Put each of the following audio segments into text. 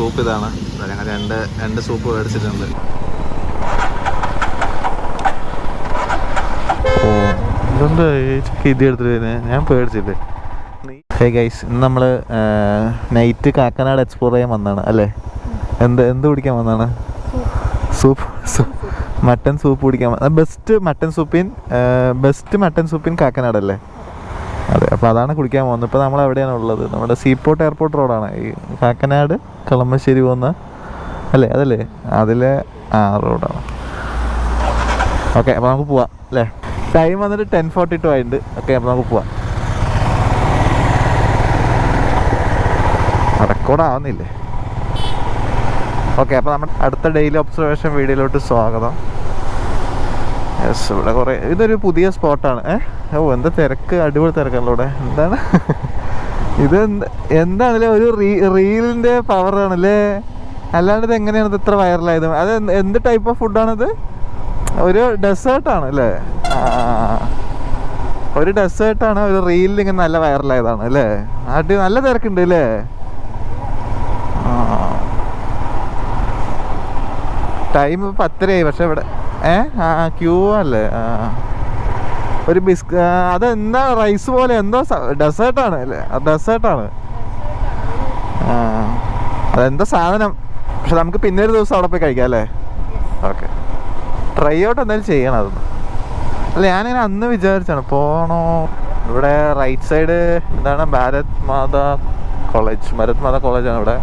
Soup ഇതാണ്. ഞങ്ങൾ രണ്ട് സൂപ്പ് മേടിച്ചിട്ടുണ്ട്. ഓ ഇതുണ്ട് ഇത് എടുത്തിട്ട് വരുന്നത്, ഞാൻ പേടിച്ചില്ലേ. ഹേ ഗൈസ്, ഇന്ന് നമ്മൾ നൈറ്റ് കാക്കനാട് എക്സ്പ്ലോർ ചെയ്യാൻ വന്നതാണ് അല്ലേ? എന്ത് കുടിക്കാൻ വന്നതാണ്? സൂപ്പ് മട്ടൻ സൂപ്പ് കുടിക്കാൻ. ബെസ്റ്റ് മട്ടൻ സൂപ്പിൻ കാക്കനാടല്ലേ? അതെ, അപ്പോൾ അതാണ് കുടിക്കാൻ പോകുന്നത്. ഇപ്പോൾ നമ്മൾ എവിടെയാണ് ഉള്ളത്? നമ്മുടെ സീപോർട്ട് എയർപോർട്ട് റോഡാണ് ഈ കാക്കനാട് കളമശ്ശേരി പോകുന്ന അല്ലേ? അതല്ലേ അതിലെ റോഡാണ്. ഓക്കെ, അപ്പോൾ നമുക്ക് പോവാം അല്ലേ? ടൈം വന്നിട്ട് 10:42 ആയിട്ടുണ്ട്. ഓക്കെ, അപ്പോൾ നമുക്ക് പോവാം. റെക്കോർഡാവുന്നില്ലേ? ഓക്കെ, അപ്പോൾ നമ്മുടെ അടുത്ത ഡെയിലി ഒബ്സർവേഷൻ വീഡിയോയിലോട്ട് സ്വാഗതം. യെസ്, ഇവിടെ കുറേ ഇതൊരു പുതിയ സ്പോട്ടാണ്. ഓ എന്താ തിരക്ക്, അടിപൊളി തിരക്കല്ലോ ഇവിടെ. എന്താണ് ഇത്? എന്താണല്ലേ ഒരു റീലിൻ്റെ പവറാണല്ലേ? അല്ലാണ്ട് ഇത് എങ്ങനെയാണ് ഇത് ഇത്ര വൈറലായത്? അത് എന്ത് ടൈപ്പ് ഓഫ് ഫുഡാണിത്? ഒരു ഡെസേർട്ടാണ് അല്ലേ? ഒരു ഡെസേർട്ടാണ്, ഒരു റീലിൽ ഇങ്ങനെ നല്ല വൈറലായതാണ് അല്ലേ? നല്ല തിരക്കുണ്ട് അല്ലേ? ടൈം 10:30 പക്ഷെ ഇവിടെ ക്യൂ അല്ലേ? ഒരു അതെന്താ റൈസ് പോലെ എന്തോ ഡെസേർട്ടാണ് അല്ലേ? ഡെസേർട്ടാണ്. അതെന്താ സാധനം? പക്ഷെ നമുക്ക് പിന്നെ ഒരു ദിവസം അവിടെ പോയി കഴിക്കാം അല്ലേ? ഓക്കെ, ട്രൈ ഔട്ട് എന്തായാലും ചെയ്യണം അതൊന്ന്. അല്ല, ഞാനിങ്ങനെ അന്ന് വിചാരിച്ചാണ് പോണോ. ഇവിടെ റൈറ്റ് സൈഡ് എന്താണ്? ഭാരത് മാതാ കോളേജാണ് ഇവിടെ.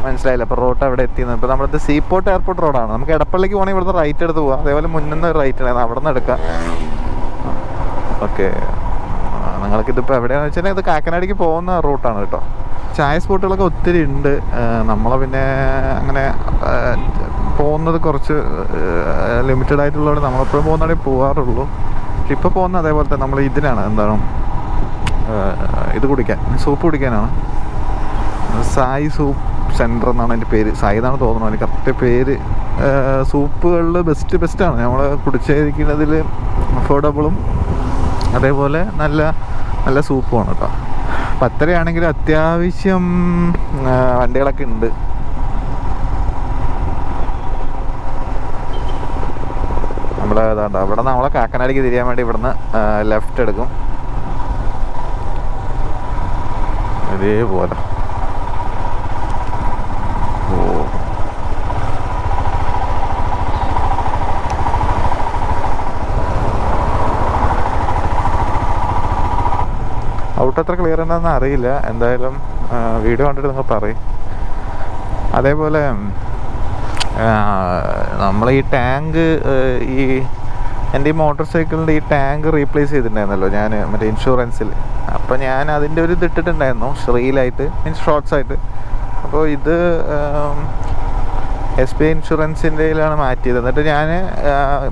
മനസ്സിലായില്ല. അപ്പോൾ റോട്ട് അവിടെ എത്തിയെന്ന്. ഇപ്പോൾ നമ്മളത് സീപോർട്ട് എയർപോർട്ട് റോഡാണ്. നമുക്ക് എടപ്പള്ളിക്ക് പോകണമെങ്കിൽ ഇവിടുന്ന് റൈറ്റ് എടുത്ത് പോകാം. അതേപോലെ മുന്നിൽ ഒരു റൈറ്റ് ആണ്, അവിടെ നിന്ന് എടുക്കാം. ഓക്കെ, നിങ്ങൾക്കിതിപ്പോൾ എവിടെയാണെന്ന് വെച്ചാൽ ഇത് കാക്കനാടിക്ക് പോകുന്ന റൂട്ടാണ് കേട്ടോ. ചായ സ്പോട്ടുകളൊക്കെ ഒത്തിരി ഉണ്ട്. നമ്മളെ പിന്നെ അങ്ങനെ പോകുന്നത് കുറച്ച് ലിമിറ്റഡ് ആയിട്ടുള്ളതുകൊണ്ട് നമ്മളെപ്പോഴും പോകുന്നതേ പോകാറുള്ളൂ. പക്ഷെ ഇപ്പോൾ പോകുന്ന അതേപോലെ തന്നെ നമ്മൾ ഇതിനാണ്, എന്താണ് ഇത് കുടിക്കാൻ, സൂപ്പ് കുടിക്കാനാണ്. സായി സൂപ്പ് സെൻറ്റർ എന്നാണ് എൻ്റെ പേര്. സായി എന്നാണ് തോന്നുന്നത്, എനിക്ക് കറക്റ്റ് പേര്. സൂപ്പുകളിൽ ബെസ്റ്റാണ്. നമ്മൾ കുടിച്ചിരിക്കുന്നതിൽ അഫോർഡബിളും അതേപോലെ നല്ല സൂപ്പുമാണ് കേട്ടോ. 10:30 ആണെങ്കിൽ അത്യാവശ്യം വണ്ടികളൊക്കെ ഉണ്ട്. ഏതാണ്ട് അവിടെ നമ്മളെ കാക്കനാടിക്ക് തിരിയാൻ വേണ്ടി ഇവിടുന്ന് ലെഫ്റ്റ് എടുക്കും. ഇതേപോലെ ഔട്ട് എത്ര ക്ലിയർ ഉണ്ടെന്ന് അറിയില്ല. എന്തായാലും വീഡിയോ കണ്ടിട്ട് നിങ്ങൾ പറയും. അതേപോലെ നമ്മൾ ഈ ടാങ്ക് എൻ്റെ ഈ മോട്ടോർ സൈക്കിളിൻ്റെ ഈ ടാങ്ക് റീപ്ലേസ് ചെയ്തിട്ടുണ്ടായിരുന്നല്ലോ ഞാൻ മറ്റേ ഇൻഷുറൻസിൽ. അപ്പോൾ ഞാൻ അതിൻ്റെ ഒരു ഇതിട്ടിട്ടുണ്ടായിരുന്നു റീലായിട്ട്, മീൻസ് ഷോർട്സ് ആയിട്ട്. അപ്പോൾ ഇത് SBI ഇൻഷുറൻസിൻ്റെയിലാണ് മാറ്റിയത്. എന്നിട്ട് ഞാൻ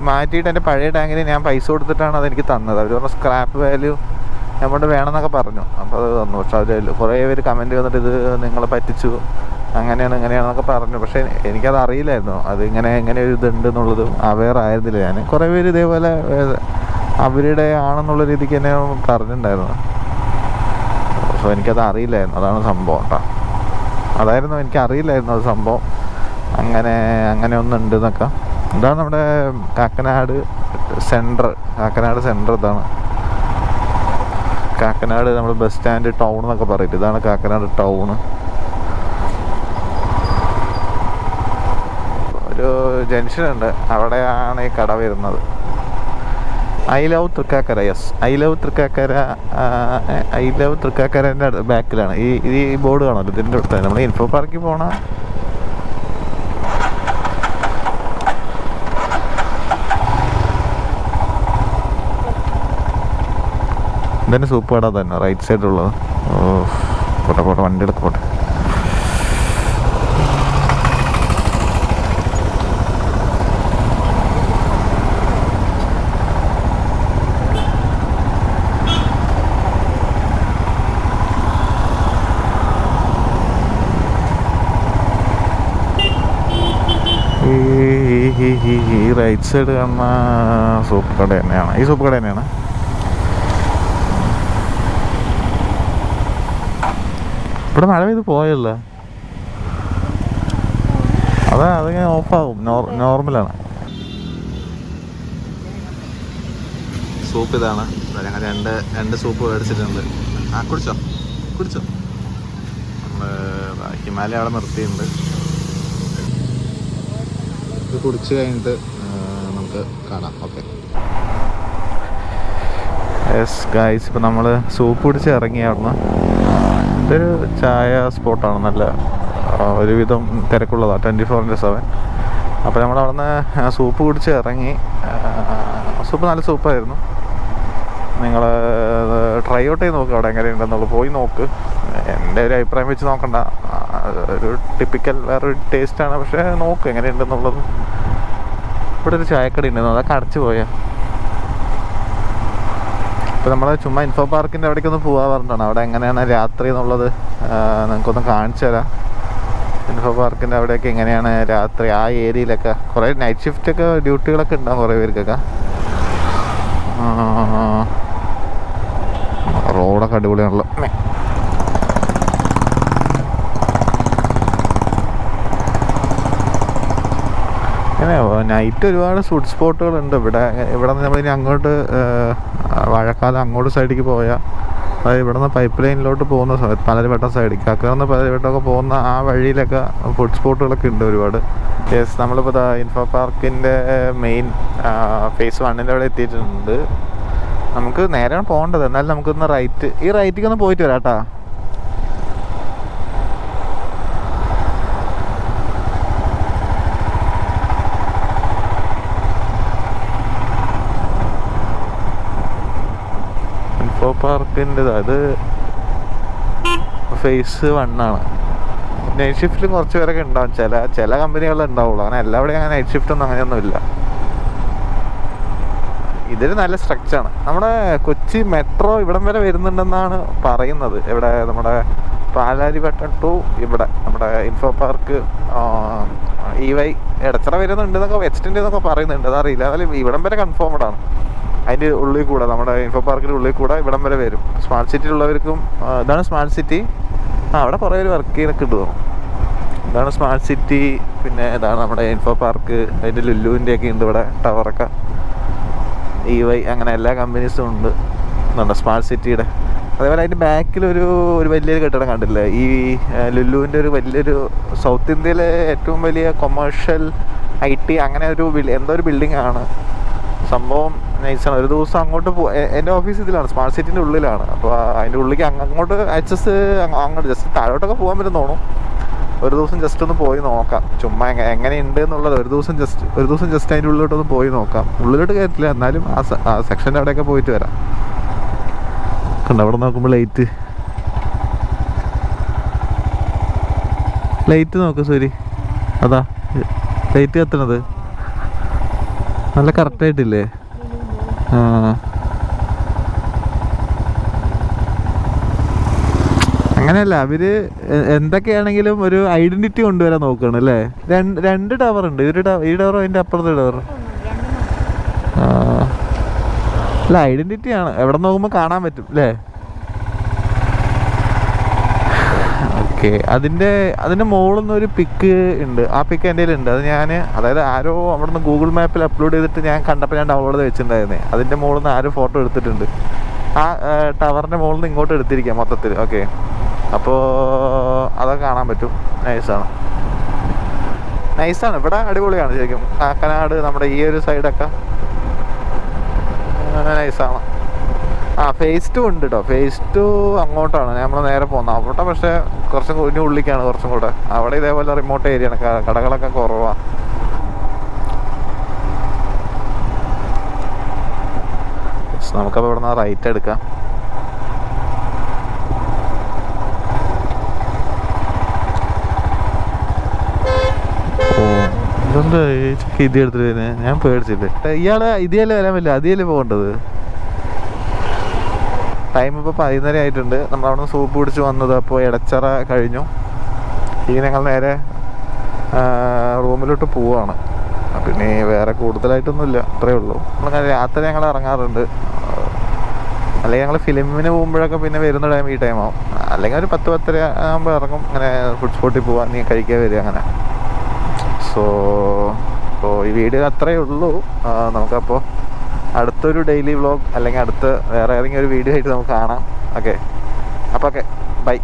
മാറ്റിയിട്ട് എൻ്റെ പഴയ ടാങ്കിന് ഞാൻ പൈസ കൊടുത്തിട്ടാണ് അതെനിക്ക് തന്നത്. അവർ പറഞ്ഞ സ്ക്രാപ്പ് വാല്യൂ എമൗണ്ട് വേണമെന്നൊക്കെ പറഞ്ഞു. അപ്പോൾ അത് തന്നു. പക്ഷെ അതിൽ കുറേ പേര് കമൻറ്റ് വന്നിട്ട് ഇത് നിങ്ങളെ പറ്റിച്ചു, അങ്ങനെയാണെന്നൊക്കെ പറഞ്ഞു. പക്ഷേ എനിക്കത് അറിയില്ലായിരുന്നു, അത് ഇങ്ങനെ ഒരു ഇതുണ്ട് എന്നുള്ളത് അവെയർ ആയിരുന്നില്ല ഞാൻ. കുറേ പേര് ഇതേപോലെ അവരുടെ ആണെന്നുള്ള രീതിക്ക് തന്നെ പറഞ്ഞിട്ടുണ്ടായിരുന്നു. പക്ഷേ എനിക്കത് അറിയില്ലായിരുന്നു, അതാണ് സംഭവം കേട്ടോ. അതായിരുന്നു, എനിക്കറിയില്ലായിരുന്നു അത് സംഭവം അങ്ങനെ ഒന്നുണ്ടെന്നൊക്കെ. ഇതാണ് നമ്മുടെ കാക്കനാട് സെൻറ്റർ ഇതാണ്. കാക്കനാട് നമ്മൾ ബസ് സ്റ്റാൻഡ് ടൗൺ എന്നൊക്കെ പറയും. ഇതാണ് കാക്കനാട് ടൗണ്. ഒരു ജംഗ്ഷനുണ്ട്, അവിടെയാണ് ഈ കട വരുന്നത്. I love Thrikkakara. Yes, I love തൃക്കാക്കരൻ്റെ ബാക്കിലാണ് ഈ ബോർഡ് കാണുമല്ലോ. ഇതിൻ്റെ അടുത്ത് നമ്മൾ ഇൻഫോ പാർക്കിൽ പോണ ഇതിൻ്റെ സൂപ്പ് കട തന്നെ റൈറ്റ് സൈഡിലുള്ളത്. പോട്ടെ വണ്ടി എടുത്ത് പോട്ടെ. ഈ റൈറ്റ് സൈഡ് കാണുന്ന സൂപ്പ് കട തന്നെയാണ്. ഈ സൂപ്പ് കട തന്നെയാണ്. ഇവിടെ മഴ പെയ്ത് പോയല്ലോ. അതിങ്ങനെ ഓഫാകും. നോർമലാണ്. സൂപ്പ് ഇതാണ്. ഞങ്ങൾ രണ്ട് സൂപ്പ് മേടിച്ചിട്ടുണ്ട്. കുടിച്ചോ. നമ്മൾ ഹിമാലയ അവിടെ നിർത്തിയിട്ടുണ്ട്. ഇത് കുടിച്ച് കഴിഞ്ഞിട്ട് നമുക്ക് കാണാം. ഓക്കെ യെസ് ഗൈസ്, ഇപ്പം നമ്മൾ സൂപ്പ് കുടിച്ച് ഇറങ്ങി അവിടുന്ന്. ഇതൊരു ചായ സ്പോട്ടാണ്, നല്ല ഒരുവിധം തിരക്കുള്ളതാണ്, 24/7. അപ്പോൾ നമ്മൾ അവിടുന്ന് സൂപ്പ് കുടിച്ച് ഇറങ്ങി. സൂപ്പ് നല്ല സൂപ്പായിരുന്നു. നിങ്ങൾ ട്രൈ ഔട്ട് ചെയ്ത് നോക്കുക അവിടെ എങ്ങനെയുണ്ടെന്നുള്ളത്. പോയി നോക്ക്. എൻ്റെ ഒരു അഭിപ്രായം വെച്ച് നോക്കണ്ട, ഒരു ടിപ്പിക്കൽ വേറൊരു ടേസ്റ്റാണ്. പക്ഷേ നോക്ക് എങ്ങനെയുണ്ടെന്നുള്ളത്. ഇവിടെ ഒരു ചായക്കട ഉണ്ടെന്ന്, അതൊക്കെ അടച്ചു പോയാൽ. ഇപ്പോൾ നമ്മൾ ചുമ്മാ ഇൻഫോ പാർക്കിൻ്റെ അവിടേക്കൊന്ന് പോകാൻ പറഞ്ഞിട്ടാണ്. അവിടെ എങ്ങനെയാണ് രാത്രി എന്നുള്ളത് നിങ്ങൾക്കൊന്ന് കാണിച്ചു തരാം. ഇൻഫോ പാർക്കിൻ്റെ അവിടെയൊക്കെ എങ്ങനെയാണ് രാത്രി, ആ ഏരിയയിലൊക്കെ കുറേ നൈറ്റ് ഷിഫ്റ്റൊക്കെ ഡ്യൂട്ടികളൊക്കെ ഉണ്ടാകും കുറേ പേർക്കൊക്കെ. റോഡൊക്കെ അടിപൊളിയാണല്ലോ. അങ്ങനെ നൈറ്റ് ഒരുപാട് ഫുഡ് സ്പോട്ടുകളുണ്ട് ഇവിടെ. നിന്ന് നമ്മളിനി അങ്ങോട്ട് വാഴക്കാലം അങ്ങോട്ട് സൈഡിലേക്ക് പോയാൽ, അതായത് ഇവിടെ നിന്ന് പൈപ്പ് ലൈനിലോട്ട് പോകുന്ന സമയത്ത് പലരുവട്ടം സൈഡിലേക്ക് അക്കറന്ന് പലരുവട്ടമൊക്കെ പോകുന്ന ആ വഴിയിലൊക്കെ ഫുഡ് സ്പോട്ടുകളൊക്കെ ഉണ്ട് ഒരുപാട്. യെസ്, നമ്മളിപ്പോൾ ഇൻഫോ പാർക്കിൻ്റെ മെയിൻ ഫേസ് 1 അവിടെ എത്തിയിട്ടുണ്ട്. നമുക്ക് നേരെയാണ് പോകേണ്ടത്. എന്നാലും നമുക്കൊന്ന് ഈ റൈറ്റിലേക്ക് ഒന്ന് പോയിട്ട് വരാം കേട്ടോ. ഇൻഫോ പാർക്കിൻ്റെ അത് ഫേസ് 1 ആണ്. നൈറ്റ് ഷിഫ്റ്റിൽ കുറച്ച് പേരൊക്കെ ഉണ്ടാവും. ചില കമ്പനികളിൽ ഉണ്ടാവുള്ളൂ. അങ്ങനെ എല്ലാവിടെയും അങ്ങനെ നൈറ്റ് ഷിഫ്റ്റ് ഒന്നും അങ്ങനെയൊന്നുമില്ല. ഇതൊരു നല്ല സ്ട്രക്ചറാണ്. നമ്മുടെ കൊച്ചി മെട്രോ ഇവിടം വരെ വരുന്നുണ്ടെന്നാണ് പറയുന്നത്. ഇവിടെ നമ്മുടെ പാലാരിവട്ടം ടു ഇവിടെ നമ്മുടെ ഇൻഫോ പാർക്ക് EY ഇടച്ചിറ വരുന്നുണ്ടെന്നൊക്കെ എക്സ്റ്റെൻഡ് എന്നൊക്കെ പറയുന്നുണ്ട്. അതറിയില്ല. അതിൽ ഇവിടം വരെ കൺഫേംഡാണ്. അതിൻ്റെ ഉള്ളിൽ കൂടെ, നമ്മുടെ ഇൻഫോ പാർക്കിൻ്റെ ഉള്ളിൽ കൂടെ ഇവിടം വരെ വരും. സ്മാർട്ട് സിറ്റിയിലുള്ളവർക്കും ഇതാണ് സ്മാർട്ട് സിറ്റി. അവിടെ കുറേ പേര് വർക്ക് ചെയ്തൊക്കെ ഇടുന്നു. ഇതാണ് സ്മാർട്ട് സിറ്റി. പിന്നെ ഇതാണ് നമ്മുടെ ഇൻഫോ പാർക്ക്. അതിൻ്റെ ലുല്ലുവിൻ്റെയൊക്കെ ഉണ്ട് ഇവിടെ ടവറൊക്കെ. EY അങ്ങനെ എല്ലാ കമ്പനീസും ഉണ്ട് സ്മാർട്ട് സിറ്റിയുടെ. അതേപോലെ അതിൻ്റെ ബാക്കിലൊരു വലിയൊരു കെട്ടിടം കണ്ടില്ലേ, ഈ ലുല്ലുവിൻ്റെ ഒരു വലിയൊരു സൗത്ത് ഇന്ത്യയിലെ ഏറ്റവും വലിയ കൊമേഴ്ഷ്യൽ IT അങ്ങനെ എന്തോ ഒരു ബിൽഡിംഗ് ആണ്. സംഭവം നൈസാണ്. ഒരു ദിവസം അങ്ങോട്ട് എൻ്റെ ഓഫീസ് ഇതിലാണ്, സ്മാർട്ട് സിറ്റിൻ്റെ ഉള്ളിലാണ്. അപ്പോൾ അതിൻ്റെ ഉള്ളിലേക്ക് അങ്ങോട്ട് അങ്ങോട്ട് ജസ്റ്റ് താഴോട്ടൊക്കെ പോകാൻ പറ്റും തോന്നും. ഒരു ദിവസം ജസ്റ്റ് ഒന്ന് പോയി നോക്കാം, ചുമ്മാ എങ്ങനെയുണ്ട് എന്നുള്ളത്. ഒരു ദിവസം ജസ്റ്റ് അതിൻ്റെ ഉള്ളിലോട്ടൊന്ന് പോയി നോക്കാം. ഉള്ളിലോട്ട് കയറ്റില്ല, എന്നാലും ആ സെക്ഷൻ്റെ അവിടെയൊക്കെ പോയിട്ട് വരാം. കണ്ട അവിടെ നോക്കുമ്പോൾ ലൈറ്റ് നോക്ക് സൂരി, അതാ ലൈറ്റ് കത്തണത് നല്ല കറക്റ്റായിട്ടില്ലേ? അങ്ങനെയല്ല, അവര് എന്തൊക്കെയാണെങ്കിലും ഒരു ഐഡന്റിറ്റി കൊണ്ടുവരാൻ നോക്കണം അല്ലേ. രണ്ട് ടവർ ഉണ്ട്. ഈ ടവറും അതിൻ്റെ അപ്പുറത്തെ ടവർ. അല്ല, ഐഡന്റിറ്റിയാണ്. എവിടെ നോക്കുമ്പോൾ കാണാൻ പറ്റും അല്ലേ? ഓക്കെ, അതിൻ്റെ മുകളിൽ നിന്ന് ഒരു പിക്ക് ഉണ്ട്. ആ പിക്ക് എൻ്റെ കയ്യിലുണ്ട്. അത് അതായത് ആരോ അവിടെ നിന്ന് ഗൂഗിൾ മാപ്പിൽ അപ്ലോഡ് ചെയ്തിട്ട് ഞാൻ കണ്ടപ്പോൾ ഞാൻ ഡൗൺലോഡ് ചെയ്ത് വെച്ചിട്ടുണ്ടായിരുന്നേ. അതിൻ്റെ മുകളിൽ നിന്ന് ആരോ ഫോട്ടോ എടുത്തിട്ടുണ്ട്. ആ ടവറിൻ്റെ മുകളിൽ നിന്ന് ഇങ്ങോട്ട് എടുത്തിരിക്കാം മൊത്തത്തിൽ. ഓക്കെ, അപ്പോൾ അതൊക്കെ കാണാൻ പറ്റും. നൈസാണ്. ഇവിടെ അടിപൊളിയാണ് ശരിക്കും. കാക്കനാട് നമ്മുടെ ഈ ഒരു സൈഡൊക്കെ നൈസാണ്. ഫേസ് 2 ഉണ്ട് കേട്ടോ. ഫേസ് 2 അങ്ങോട്ടാണ് നമ്മൾ നേരെ പോകുന്നത്. അവിടെ പക്ഷേ കുറച്ചും കൂടി ഉള്ളിലേക്കാണ്, കുറച്ചും കൂടെ. അവിടെ ഇതേപോലെ റിമോട്ട് ഏരിയയാണ്, കടകളൊക്കെ കുറവാണ്. നമുക്കപ്പോൾ ഇവിടെ നിന്ന് റൈറ്റ് എടുക്കാം. ഇതെന്താ ഇത് എടുത്തിട്ട് വരുന്നത്? ഞാൻ പേടിച്ചിട്ട്. ഇയാള് ഇതിയല്ലേ വരാൻ പറ്റില്ല, അതിയല്ലേ പോകേണ്ടത്. ടൈം ഇപ്പോൾ 11:30 ആയിട്ടുണ്ട്. നമ്മൾ അവിടെ നിന്ന് സൂപ്പ് പിടിച്ച് വന്നത് അപ്പോൾ ഇടച്ചിറ കഴിഞ്ഞു. ഇനി ഞങ്ങൾ നേരെ റൂമിലോട്ട് പോവാണ്. പിന്നെ വേറെ കൂടുതലായിട്ടൊന്നുമില്ല, അത്രയേ ഉള്ളൂ. നമ്മളങ്ങനെ രാത്രി ഞങ്ങൾ ഇറങ്ങാറുണ്ട്. അല്ലെങ്കിൽ ഞങ്ങൾ ഫിലിമിന് പോകുമ്പോഴൊക്കെ പിന്നെ വരുന്ന ടൈം ഈ ടൈമാവും. അല്ലെങ്കിൽ ഒരു 10-10:30 ആകുമ്പോൾ ഇറങ്ങും. അങ്ങനെ ഫുഡ് സ്പോട്ടിൽ പോവാൻ, നീ കഴിക്കാൻ വരിക. അങ്ങനെ സോ ഈ വീഡിയോ അത്രയേ ഉള്ളൂ. നമുക്കപ്പോൾ അടുത്തൊരു ഡെയിലി വ്ളോഗ് അല്ലെങ്കിൽ അടുത്ത വേറെ ഏതെങ്കിലും ഒരു വീഡിയോ ആയിട്ട് നമുക്ക് കാണാം. ഓക്കെ, അപ്പോൾ ഓക്കെ, ബൈ.